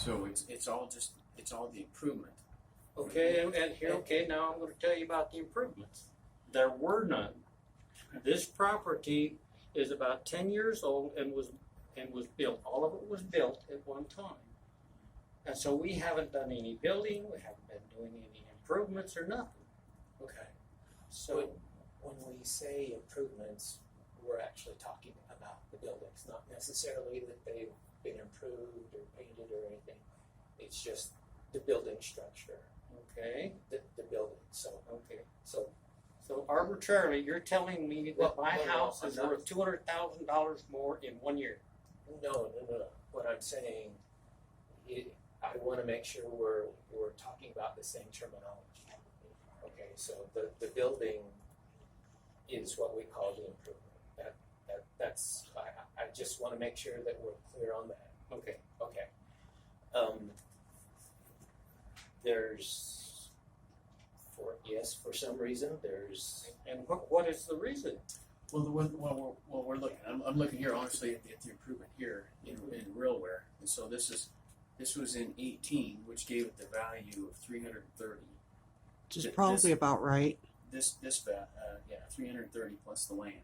So it's all the improvement. Okay, and here, okay, now I'm going to tell you about the improvements. There were none. This property is about 10 years old and was built. All of it was built at one time. And so we haven't done any building, we haven't been doing any improvements or nothing. Okay. So When we say improvements, we're actually talking about the buildings, not necessarily that they've been improved or painted or anything. It's just the building structure, okay, the building. So so arbitrarily, you're telling me that my no, house I'm is not. worth $200,000 more in 1 year. no. What I'm saying, I want to make sure we're talking about the same terminology. Okay, so the building is what we call the improvement. That's I just want to make sure that we're clear on that. Okay. Okay. There's for some reason there's. And what is the reason? Well, we're looking. I'm looking here honestly at the improvement here in realware, and so this was in 18, which gave it the value of 330. Which is probably about right. This 330 plus the land.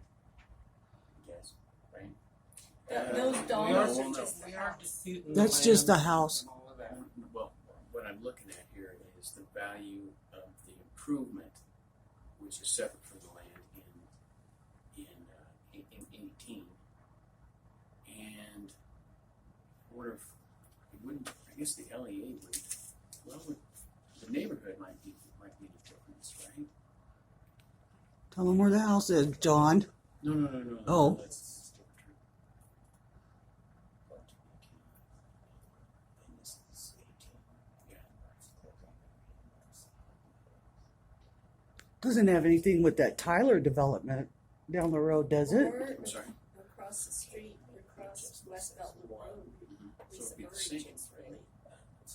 Yes, right. Those dollars are no. just the house. disputing That's the just the land house. and all of that. Well, what I'm looking at here is the value of the improvement, which is separate from the land in 18, and wonder if it wouldn't. I guess the LEA would. Well, the neighborhood might be the difference, right? Tell them where the house is, John. No. Oh. That's still true. And this is 18. Yeah. Doesn't have anything with that Tyler development down the road, does it? Or I'm sorry. across the street, across West Belton Road. So Lisa it'd be the Burridge same. is really.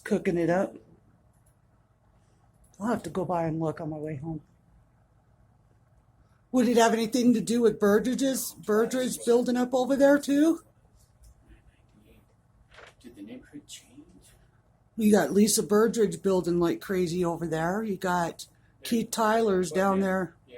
Cooking it up. I'll have to go by and look on my way home. Would it have anything to do with Burridge building up over there too? 98. Did the neighborhood change? You got Lisa Burridge building like crazy over there. You got Keith Tyler's down there. Yeah,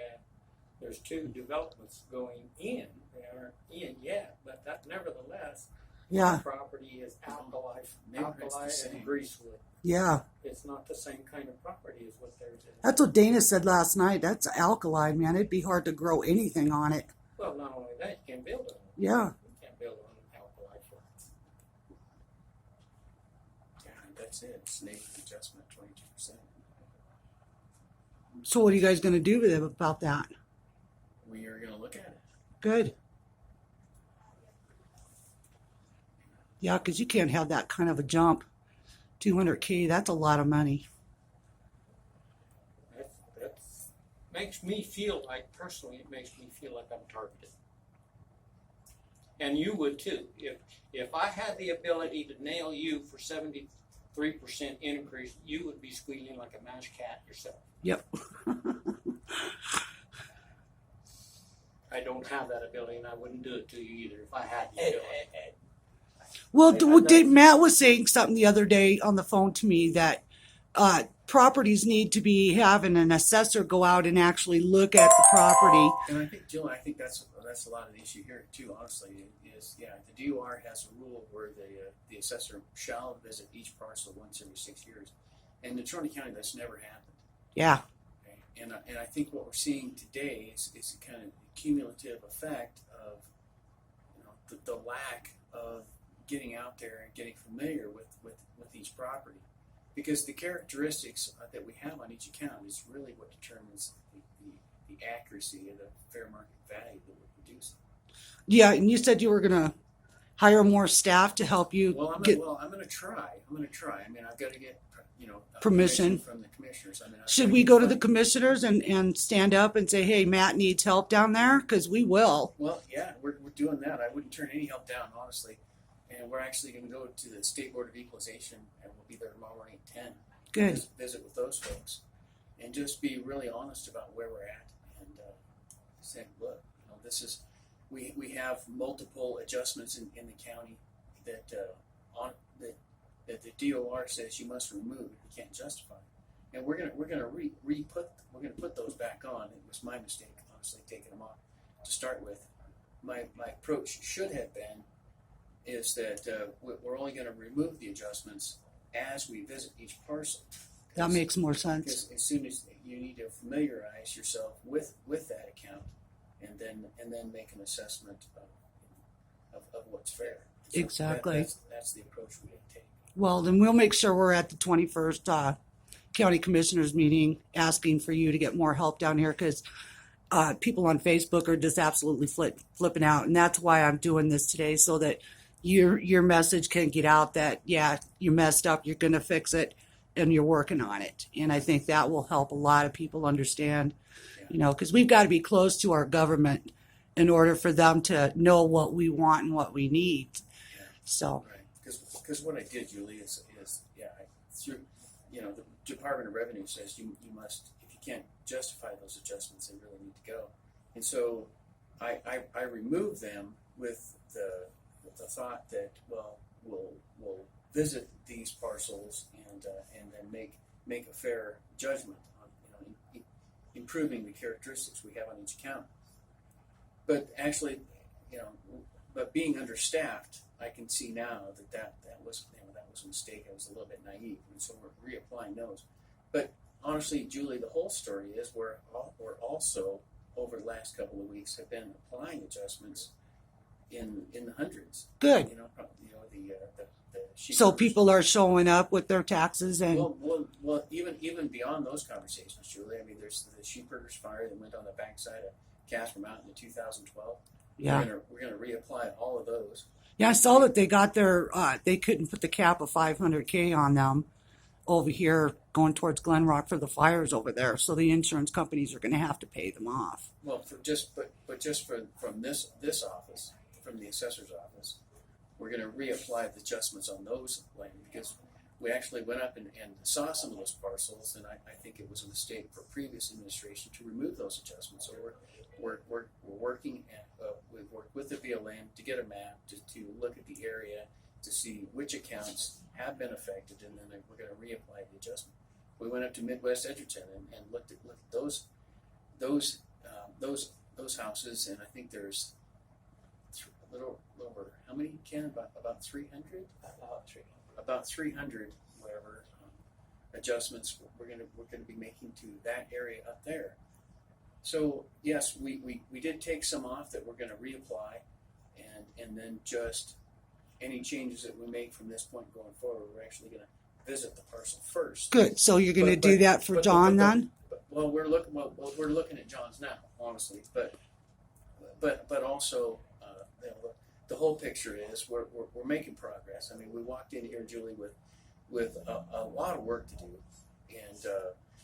there's two developments going in. They aren't in yet, but that nevertheless, Yeah, property is alkali Neighborhood's the and same. greasewood. yeah. It's not the same kind of property as what theirs is. That's what Dana said last night. That's alkali, man. It'd be hard to grow anything on it. Well, not only that, you can build on it. Yeah. You can't build on alkali flats. Yeah, that's it. It's neighborhood adjustment 22%. So what are you guys going to do with it about that? We are going to look at it. Good. Yeah, because you can't have that kind of a jump. 200K, that's a lot of money. That's makes me feel like, personally, it makes me feel like I'm targeted. And you would too. If I had the ability to nail you for 73% increase, you would be squealing like a mashed cat yourself. Yep. I don't have that ability, and I wouldn't do it to you either if I had the ability. Well, I- Matt was saying something the other day on the phone to me that properties need to be having an assessor go out and actually look at the property. And I think, Jill, that's a lot of the issue here too. Honestly, is the DOR has a rule where the assessor shall visit each parcel once every 6 years, and in Natrona County that's never happened. Yeah. Okay? And I think what we're seeing today is a kind of cumulative effect of the lack of getting out there and getting familiar with each property, because the characteristics that we have on each account is really what determines the accuracy of the fair market value that we're producing. Yeah, and you said you were going to hire more staff to help you Well, I'm get. going to try. I mean, I've got to get Permission. from the commissioners. I mean, Should we go to the commissioners and stand up and say, hey, Matt needs help down there? Because we will. Well, yeah, we're doing that. I wouldn't turn any help down, honestly. And we're actually going to go to the State Board of Equalization, and we'll be there tomorrow morning at 10. Good. Visit with those folks, and just be really honest about where we're at, and say, look, this is we have multiple adjustments in the county that that the DOR says you must remove, you can't justify. And we're gonna put those back on. It was my mistake, honestly, taking them off to start with. My approach should have been is that we're only going to remove the adjustments as we visit each parcel. That makes more sense. Because as soon as you need to familiarize yourself with that account, and then make an assessment of what's fair. So Exactly. That's the approach we take. Well, then we'll make sure we're at the 21st county commissioners meeting asking for you to get more help down here, because people on Facebook are just absolutely flipping out. And that's why I'm doing this today, so that your message can get out that, yeah, you messed up, you're going to fix it, and you're working on it. And I think that will help a lot of people understand, because we've got to be close to our government in order for them to know what we want and what we need. Yeah. So. Right. Because what I did, Julie, is through, the Department of Revenue says you must, if you can't justify those adjustments, they really need to go. And so I removed them with the thought that, well, we'll visit these parcels and then make a fair judgment on improving the characteristics we have on each account. But actually, but being understaffed, I can see now that was a mistake. I was a little bit naive, and so we're reapplying those. But honestly, Julie, the whole story is we're also over the last couple of weeks have been applying adjustments in the hundreds. Good. The sheep So herders. people are showing up with their taxes and Well, even beyond those conversations, Julie. I mean, there's the sheep herders fire that went on the backside of Casper Mountain in 2012. yeah. We're gonna reapply all of those. Yeah, I saw that they got their, they couldn't put the cap of 500K on them over here going towards Glen Rock for the fires over there. So the insurance companies are going to have to pay them off. Well, from this office, from the assessor's office, we're going to reapply the adjustments on those land, because we actually went up and saw some of those parcels, and I think it was a mistake for previous administration to remove those adjustments. So we're working at, we've worked with the BLM to get a map to look at the area to see which accounts have been affected, and then we're going to reapply the adjustment. We went up to Midwest Edgerton and looked at those houses, and I think there's a little over, how many, Ken? About 300? About 300, whatever, adjustments we're gonna be making to that area up there. So yes, we did take some off that we're gonna reapply, and then just any changes that we make from this point going forward, we're actually gonna visit the parcel first. Good. So you're going to do that for John then? Well, we're looking at John's now, honestly, but also the whole picture is we're making progress. I mean, we walked in here, Julie, with a lot of work to do, and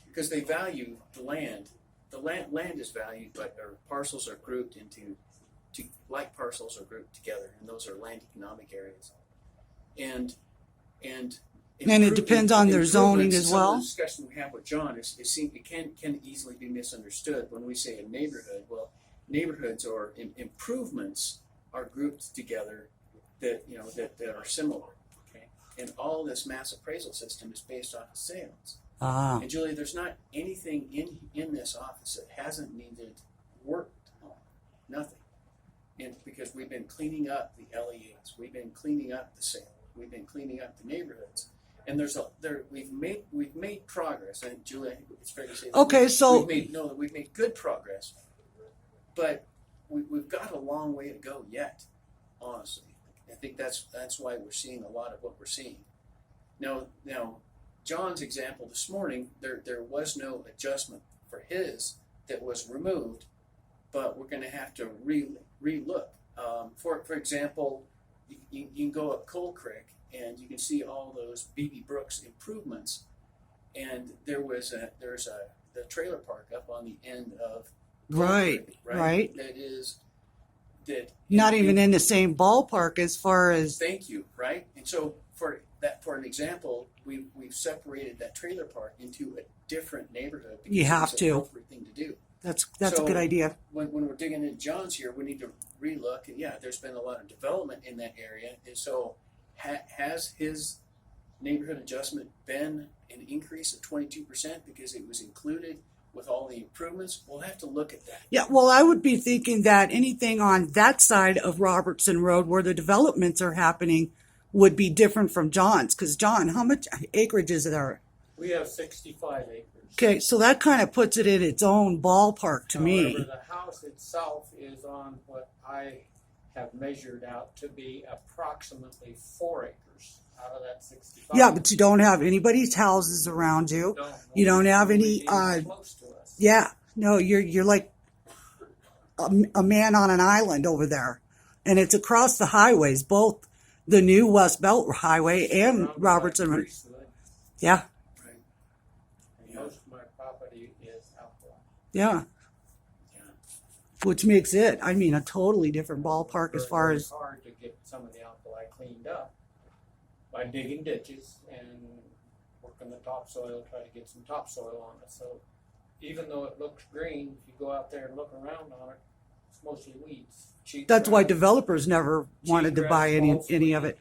because they value the land. The land is valued, but our parcels are grouped into like parcels are grouped together, and those are land economic areas, and it depends on their zoning as well? Some of the discussion we have with John it can easily be misunderstood when we say a neighborhood. Well, neighborhoods or improvements are grouped together that are similar. Okay, and all this mass appraisal system is based off of sales. Ah, And Julie, there's not anything in this office that hasn't needed work on. Nothing. And because we've been cleaning up the LEAs, we've been cleaning up the sale, we've been cleaning up the neighborhoods, and we've made progress. And Julie, I think it's fair to say that okay, so we've made good progress, but we've got a long way to go yet. Honestly, I think that's why we're seeing a lot of what we're seeing. Now, John's example this morning, there was no adjustment for his that was removed, but we're going to have to relook. For example, you can go up Coal Creek and you can see all those B.B. Brooks improvements, and there's the trailer park up on the end of Coal right. Creek, that Not even in the same ballpark as far as, Thank you, right? And so for an example, we've separated that trailer park into a different neighborhood. Because You have it's to. an appropriate thing to do. that's So- a good idea. When we're digging into John's here, we need to relook. And yeah, there's been a lot of development in that area, and so has his neighborhood adjustment been an increase of 22% because it was included with all the improvements? We'll have to look at that. Yeah, well, I would be thinking that anything on that side of Robertson Road where the developments are happening would be different from John's. Because John, how much acreage is there? We have 65 acres. Okay, so that kind of puts it in its own ballpark to me. However, the house itself is on what I have measured out to be approximately 4 acres out of that 65. Yeah, but you don't have anybody's houses around you. You don't have any, Nobody close to us. Yeah, no, you're like a man on an island over there, and it's across the highways, both the new West Belt Highway and Surrounded by Robertson. Greasewood, Yeah, Right. and most of my property is outlaw. yeah, Yeah. which makes it, I mean, a totally different ballpark as far as. It's hard to get some of the alkali cleaned up by digging ditches and working the topsoil, try to get some topsoil on it. So even though it looks green, if you go out there and look around on it, it's mostly weeds. Cheap That's why grass, developers never wanted to buy any of it.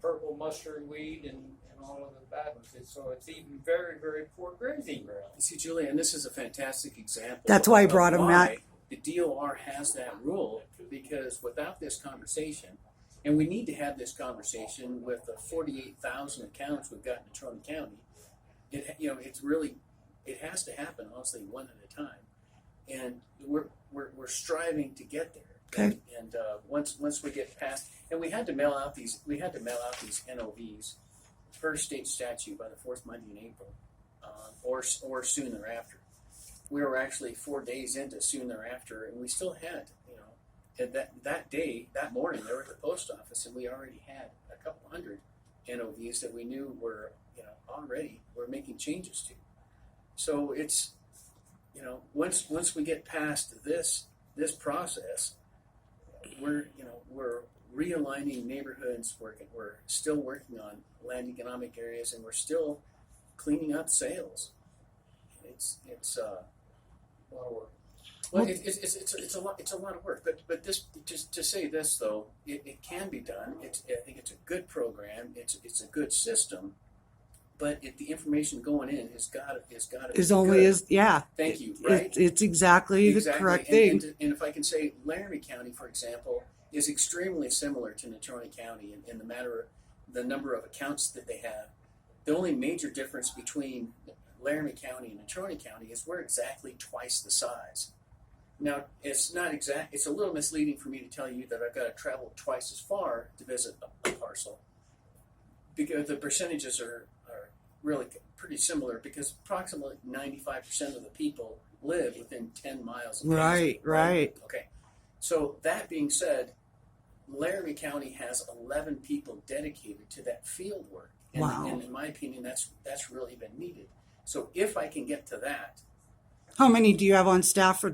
Purple mustard weed and all of the bad ones. So it's even very, very poor grazing ground. You see, Julian, this is a fantastic example. That's why I of brought him why that. The DOR has that rule, because without this conversation, and we need to have this conversation with the 48,000 accounts we've got in Natrona County. It has to happen, honestly, one at a time, and we're striving to get there. Okay. And once we get past, and we had to mail out these NOVs per state statute by the fourth Monday in April, or soon thereafter. We were actually 4 days into soon thereafter, and we still had, and that morning, they were at the post office, and we already had a couple hundred NOVs that we knew were, we're making changes to. So it's, once we get past this process, we're realigning neighborhoods. We're still working on land economic areas, and we're still cleaning up sales. It's a lot of work. Well, it's a lot of work, but this, just to say this though, it can be done. I think it's a good program. It's a good system, but the information going in has got to Is be only good. as, yeah. Thank you. Right. It's exactly the correct thing. And if I can say, Laramie County, for example, is extremely similar to Natrona County in the matter of the number of accounts that they have. The only major difference between Laramie County and Natrona County is we're exactly twice the size. Now, it's not exact. It's a little misleading for me to tell you that I've got to travel twice as far to visit a parcel, because the percentages are really pretty similar, because approximately 95% of the people live within 10 miles of Right. Okay. So that being said, Laramie County has 11 people dedicated to that field work. And, Wow. and in my opinion, that's really been needed. So if I can get to that, How many do you have on staff for